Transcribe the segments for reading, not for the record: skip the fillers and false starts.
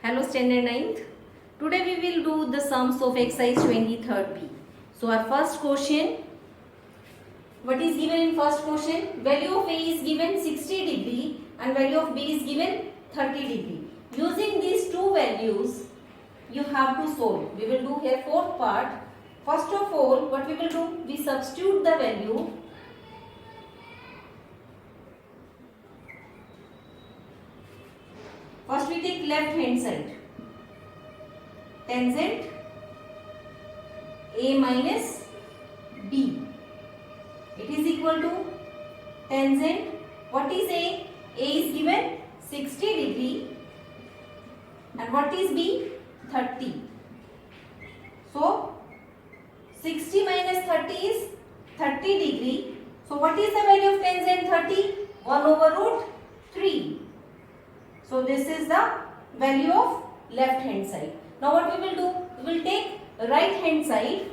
Hello standard 9th. Today we will do the sums of exercise 23rd B. So our first question, what is given in first question? Value of A is given 60 degree and value of B is given 30 degree. Using these two values you have to solve. We will do here fourth part. First of all, what we will do? We substitute the value. First we take left hand side. Tangent A minus B. It is equal to tangent. What is A? A is given 60 degree. And what is B? 30. So 60 minus 30 is 30 degree. So what is the value of tangent 30? 1 over root 3. So this is the value of left hand side. Now what we will do? We will take right hand side.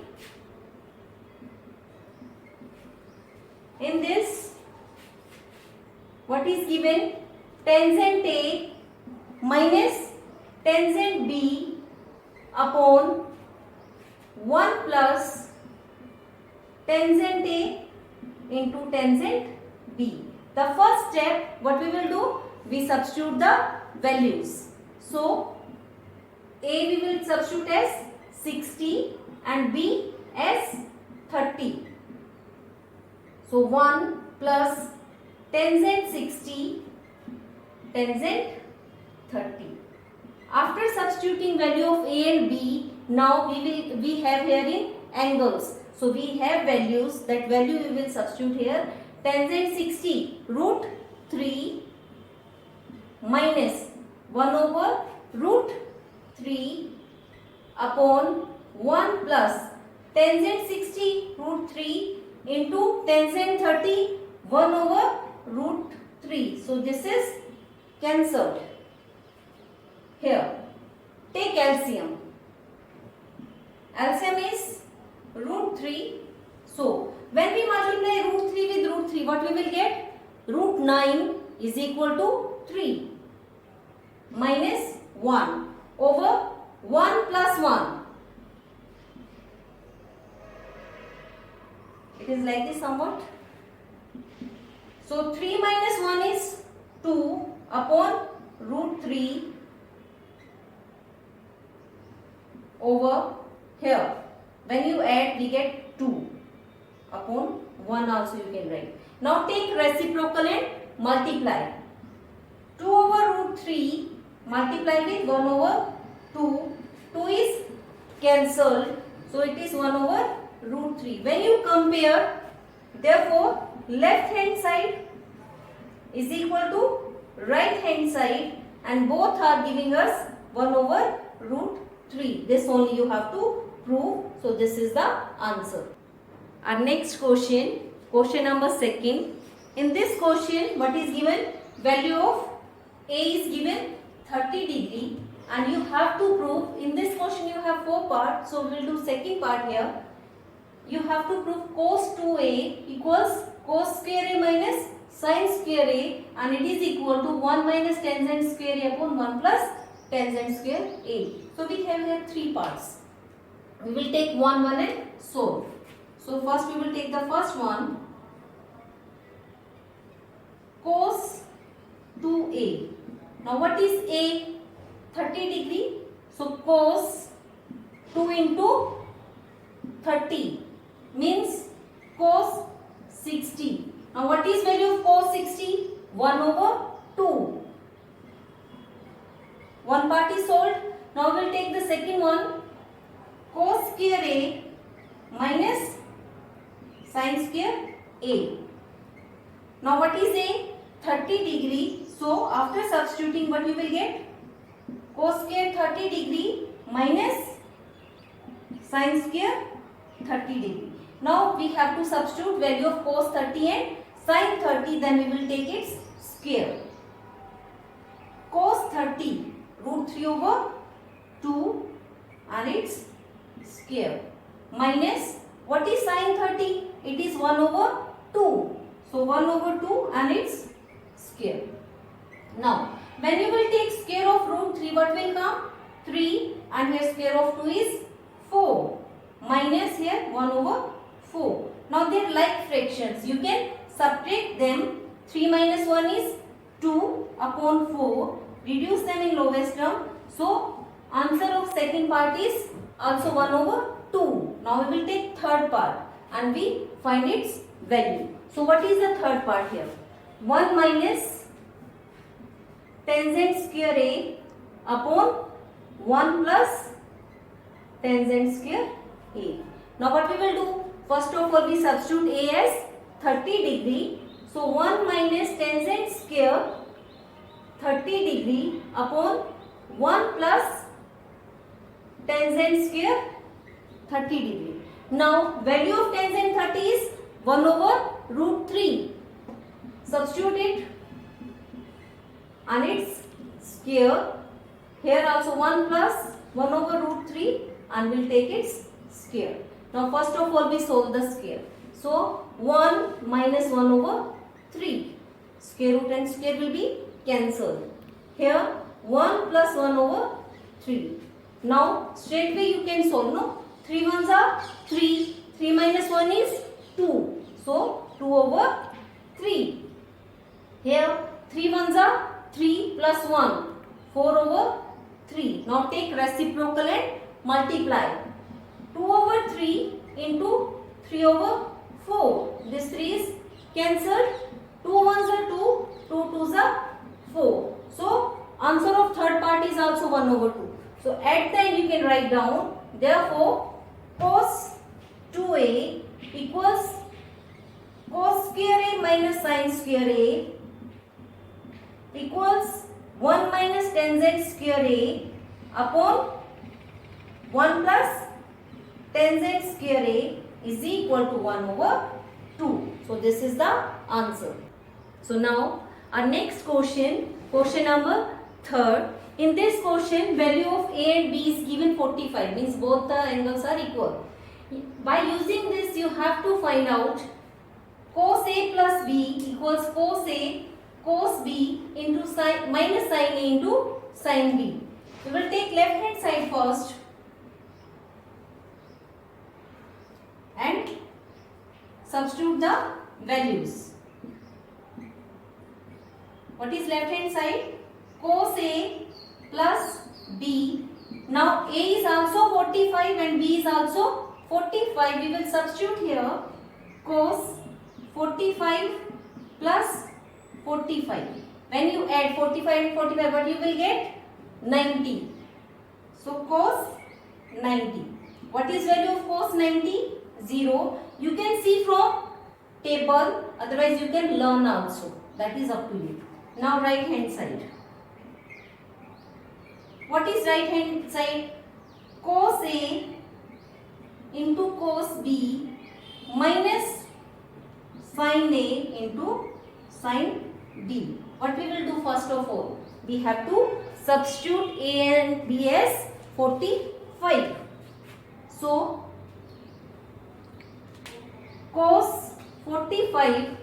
In this, what is given? Tangent A minus tangent B upon 1 plus tangent A into tangent B. The first step, what we will do? We substitute the values. So A we will substitute as 60 and B as 30. So 1 plus tangent 60 tangent 30. After substituting value of A and B, now we have here in angles. So we have values, that value we will substitute here. Tangent 60 root 3 minus 1 over root 3 upon 1 plus tangent 60 root 3 into tangent 30 1 over root 3. So this is cancelled. Here take LCM. LCM is root 3. So when we multiply root 3 with root 3, what we will get? Root 9 is equal to 3 minus 1 over 1 plus 1. It is like this somewhat. So 3 minus 1 is 2 upon root 3 over here. When you add, we get 2 upon 1 also you can write. Now take reciprocal and multiply. 2 over root 3 multiply with 1 over 2. 2 is cancelled. So it is 1 over root 3. When you compare, therefore left hand side is equal to right hand side and both are giving us 1 over root 3. This only you have to prove. So this is the answer. Our next question, question number 2nd. In this question, what is given? Value of A is given 30 degree and you have to prove. In this question you have 4 parts. So we will do second part here. You have to prove cos 2A equals cos square A minus sin square A and it is equal to 1 minus tangent square A upon 1 plus tangent square A. So we have here 3 parts. We will take one and solve. So first we will take the first one. Cos 2A. Now what is A? 30 degree. So cos 2 into 30 means cos 60. Now what is value of cos 60? 1 over 2. One part is solved. Now we will take the second one. Cos square A minus sin square A. Now what is A? 30 degree. So after substituting, what we will get? Cos square 30 degree minus sin square 30 degree. Now we have to substitute value of cos 30 and sin 30, then we will take its square. Cos 30 root 3 over 2 and its square minus what is sin 30? It is 1 over 2. So 1 over 2 and its square. Now When you will take square of root 3, what will come? 3, and here square of 2 is 4. Minus here 1 over 4. Now they are like fractions. You can subtract them. 3 minus 1 is 2 upon 4. Reduce them in lowest term. So answer of second part is also 1 over 2. Now we will take third part and we find its value. So what is the third part here? 1 minus tangent square A upon 1 plus tangent square A. Now what we will do? First of all we substitute A as 30 degree. So 1 minus tangent square 30 degree upon 1 plus tangent square 30 degree. Now value of tangent 30 is 1 over root 3. Substitute it and its square. Here also 1 plus 1 over root 3 and we'll take its square. Now first of all we solve the square. So 1 minus 1 over 3. Square root and square will be cancelled. Here 1 plus 1 over 3. Now straight away you can solve. No? 3 ones are 3. 3 minus 1 is 2. So 2 over 3. Here 3 ones are 3 plus 1. 4 over 3. Now take reciprocal and multiply. 2 over 3 into 3 over 4. This 3 is cancelled. 2 ones are 2. 2 twos are 4. So answer of third part is also 1 over 2. So at the end you can write down. Therefore cos 2a equals cos square a minus sin square a equals 1 minus tangent square a upon 1 plus tangent square a is equal to 1 over 2. So this is the answer. So now our next question number 3rd. In this question value of a and b is given 45, means both the angles are equal. By using this you have to find out cos a plus b equals cos a cos b into sin minus sin a into sin b. We will take left hand side first and substitute the values. What is left hand side? Cos a plus b. Now a is also 45 and b is also 45. We will substitute here cos 45 plus 45. When you add 45 and 45, what you will get? 90. So cos 90. What is value of cos 90? 0. You can see from table, otherwise you can learn also. That is up to you. Now right hand side. What is right hand side? Cos A into cos B minus sin A into sin B. What we will do first of all? We have to substitute A and B as 45. So cos 45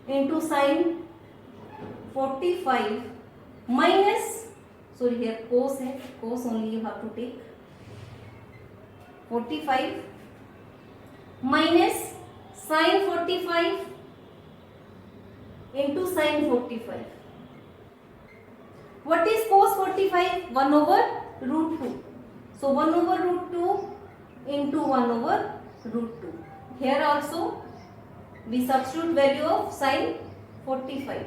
into sin 45 minus, sorry here cos है, cos only you have to take, 45 minus sin 45 into sin 45. What is cos 45? 1 over root 2. So 1 over root 2 into 1 over root 2. Here also we substitute value of sin 45.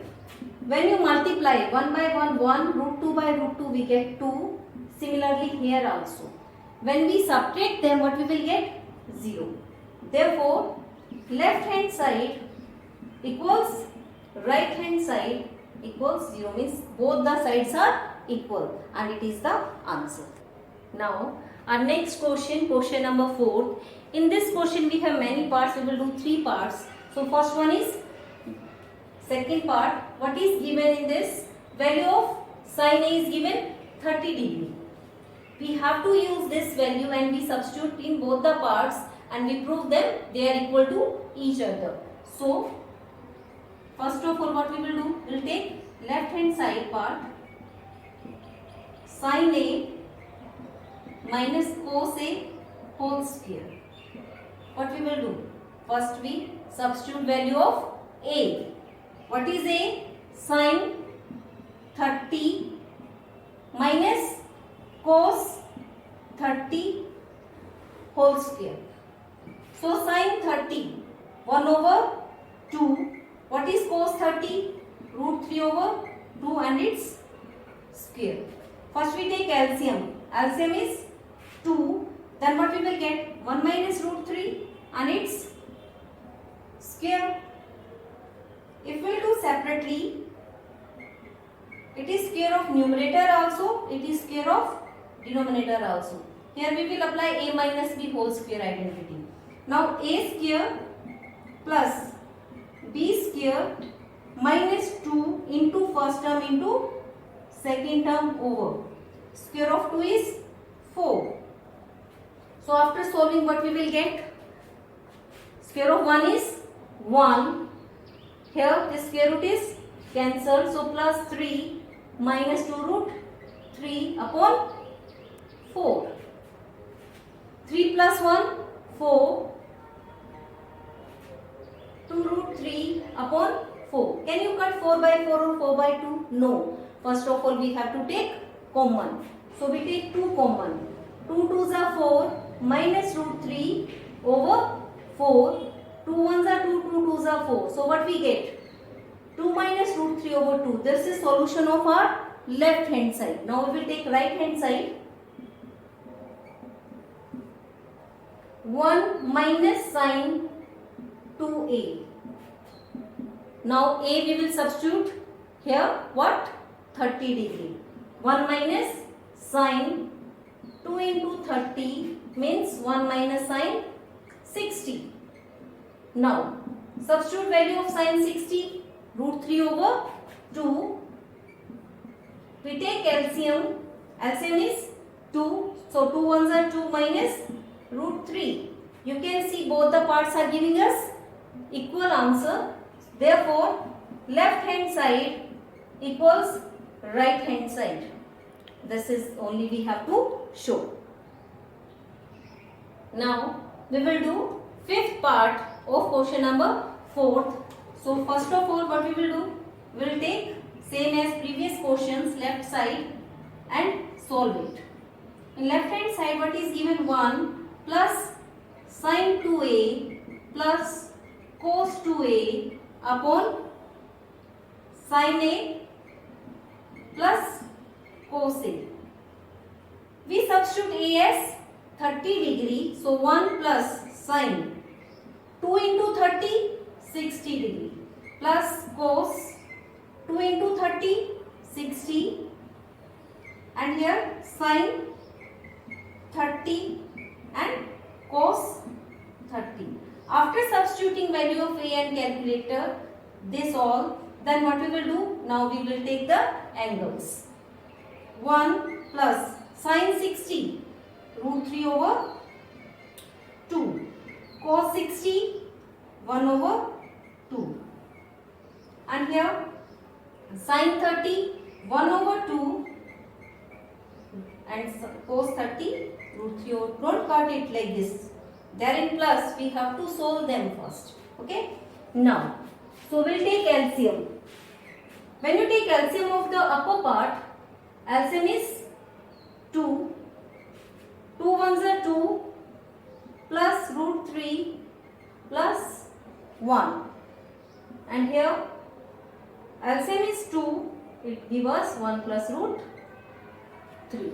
When you multiply 1 by 1, 1, root 2 by root 2, we get 2. Similarly here also. When we subtract them, what we will get? 0. Therefore, left hand side equals right hand side equals 0, means both the sides are equal, and it is the answer. Now, our next question number 4. In this question we have many parts, we will do 3 parts. So first one is second part. What is given in this? Value of sin A is given 30 degree. We have to use this value and we substitute in both the parts and we prove them they are equal to each other. So First of all, what we will do? We will take left hand side part, sin A minus cos A whole square. What we will do? First we substitute value of A. What is A? Sin 30 minus cos 30 whole square. So sin 30, 1 over 2. What is cos 30? Root 3 over 2 and its square. First we take LCM. LCM is 2. Then what we will get? 1 minus root 3 and its square. If we will do separately, it is square of numerator also, it is square of denominator also. Here we will apply A minus B whole square identity. Now A square plus B square minus 2 into first term into second term over. Square of 2 is 4. So after solving, what we will get? Square of 1 is 1. Here this square root is cancelled. So plus 3 minus 2 root 3 upon 4. 3 plus 1, 4. 2 root 3 upon 4. Can you cut 4 by 4 or 4 by 2? No. First of all, we have to take common. So we take 2 common. 2 2s are 4 minus root 3 over 4. 2 1s are 2, 2 2s are 4. So what we get? 2 minus root 3 over 2. This is solution of our left hand side. Now we will take right hand side. 1 minus sin 2a. Now a we will substitute here what? 30 degree. 1 minus sin 2 into 30 means 1 minus sin 60. Now substitute value of sin 60, root 3 over 2. We take LCM. LCM is 2. So 2 ones are 2 minus root 3. You can see both the parts are giving us equal answer. Therefore, left hand side equals right hand side. This is only we have to show. Now, we will do fifth part of question number 4th. So, first of all, what we will do? We will take same as previous questions, left side, and solve it. In left hand side, what is given? 1 plus sin 2a plus cos 2a upon sin a plus cos a. We substitute a as 30 degree. So 1 plus sin 2 into 30, 60 degree, plus cos 2 into 30, 60, and here sin 30 and cos 30. After substituting value of a and calculator, this all, then what we will do? Now we will take the angles. 1 plus sin 60, root 3 over 2. Cos 60, 1 over 2. And here sin 30, 1 over 2. And cos 30, root 3 over. Don't cut it like this. They are in plus. We have to solve them first. Okay. Now, so we'll take LCM. When you take LCM of the upper part, LCM is 2. 2 ones are 2 plus root 3 plus 1. And here LCM is 2. It gives us 1 plus root 3.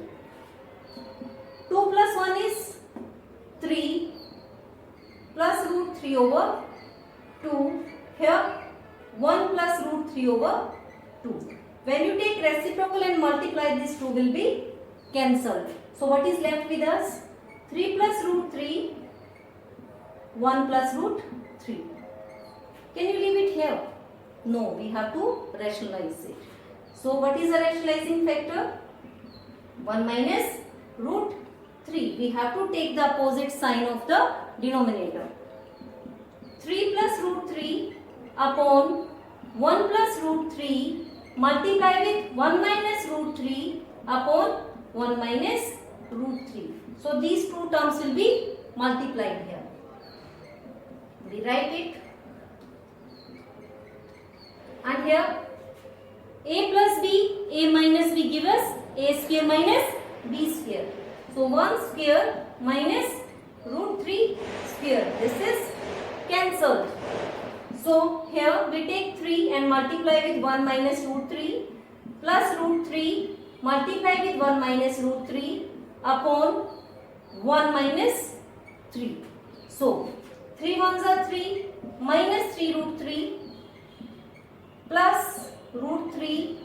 2 plus 1 is 3 plus root 3 over 2. Here 1 plus root 3 over 2. When you take reciprocal and multiply, this 2 will be cancelled. So what is left with us? 3 plus root 3, 1 plus root 3. Can you leave it here? No, we have to rationalize it. So what is the rationalizing factor? 1 minus root 3. We have to take the opposite sign of the denominator. 3 plus root 3 upon 1 plus root 3 multiply with 1 minus root 3 upon 1 minus root 3. So these two terms will be multiplied here. We write it. And here a plus b, a minus b give us a square minus b square. So 1 square minus root 3 square. This is cancelled. So here we take 3 and multiply with 1 minus root 3 plus root 3 multiply with 1 minus root 3 upon 1 minus 3. So 3 ones are 3 minus 3 root 3 plus root 3.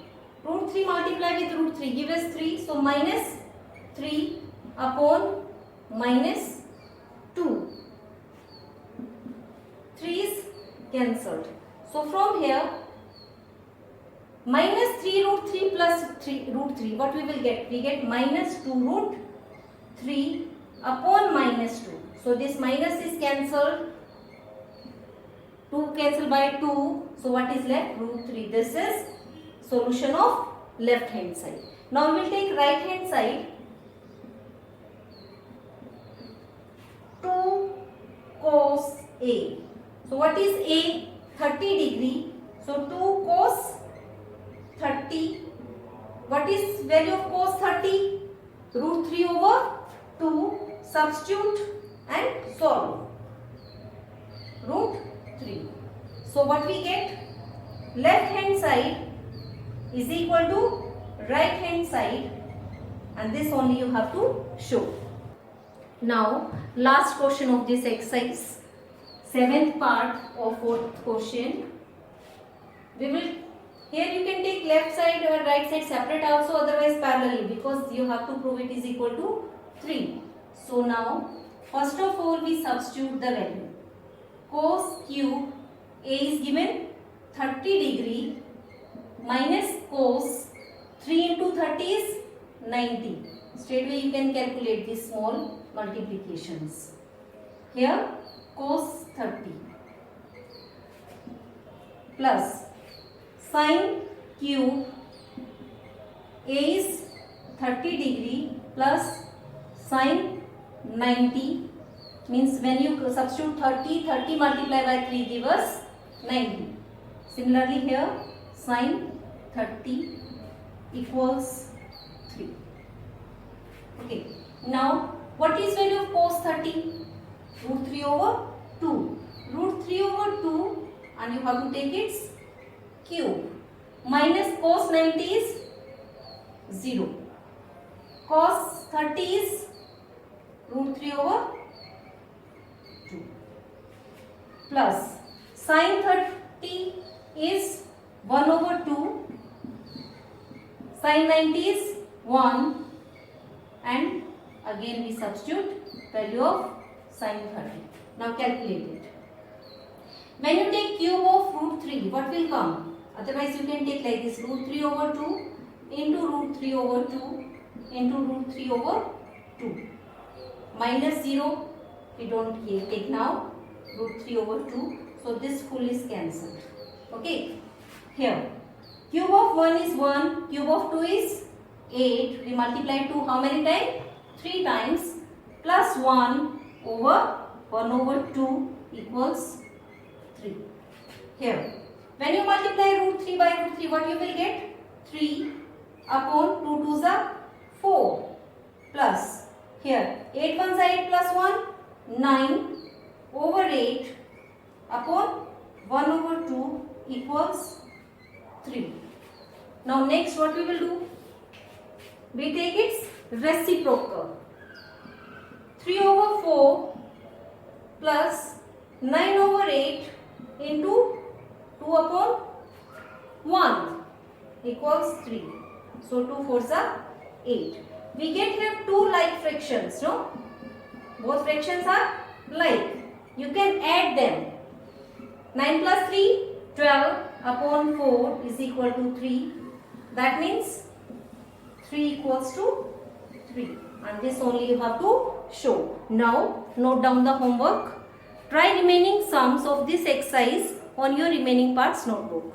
Root 3 multiply with root 3 give us 3. So minus 3 upon minus 2. 3 is cancelled. So from here minus 3 root 3 plus 3 root 3, what we will get? We get minus 2 root 3 upon minus 2. So this minus is cancelled. 2 cancelled by 2. So what is left? Root 3. This is solution of left hand side. Now we will take right hand side. 2 cos A. So what is A? 30 degree. So 2 cos 30. What is value of cos 30? Root 3 over 2. Substitute and solve. Root 3. So what we get? Left hand side is equal to right hand side, and this only you have to show. Now last question of this exercise, 7th part of 4th question. We will, here you can take left side or right side separate also, otherwise parallelly, because you have to prove it is equal to 3. So now first of all we substitute the value. Cos cube A is given 30 degree minus cos 3 into 30 is 90. Straightway you can calculate these small multiplications. Here cos 30 plus sin cube A is 30 degree plus sin 90, means when you substitute 30 multiplied by 3 give us 90. Similarly here sin 30 equals 3. Okay. Now what is value of cos 30? Root 3 over 2. Root 3 over 2, and you have to take its cube. Minus cos 90 is 0. Cos 30 is root 3 over 2. Plus sin 30 is 1 over 2. Sin 90 is 1. And again we substitute value of sin 30. Now calculate it. When you take cube of root 3, what will come? Otherwise you can take like this, root 3 over 2 into root 3 over 2 into root 3 over 2. Minus 0 we don't take now, root 3 over 2. So this full is cancelled. Okay. Here cube of 1 is 1, cube of 2 is 8. We multiply 2 how many times? 3 times, plus 1 over 1 over 2 equals 3. Here when you multiply root 3 by root 3, what you will get? 3 upon 2 2s are 4 plus here 8 1s are 8 plus 1, 9 over 8 upon 1 over 2 equals 3. Now next what we will do? We take its reciprocal. 3 over 4 plus 9 over 8 into 2 upon 1 equals 3. So 2 4s are 8. We get here 2 like fractions, no? Both fractions are like. You can add them. 9 plus 3, 12 upon 4 is equal to 3. That means 3 equals to 3. And this only you have to show. Now note down the homework. Try remaining sums of this exercise on your remaining parts notebook.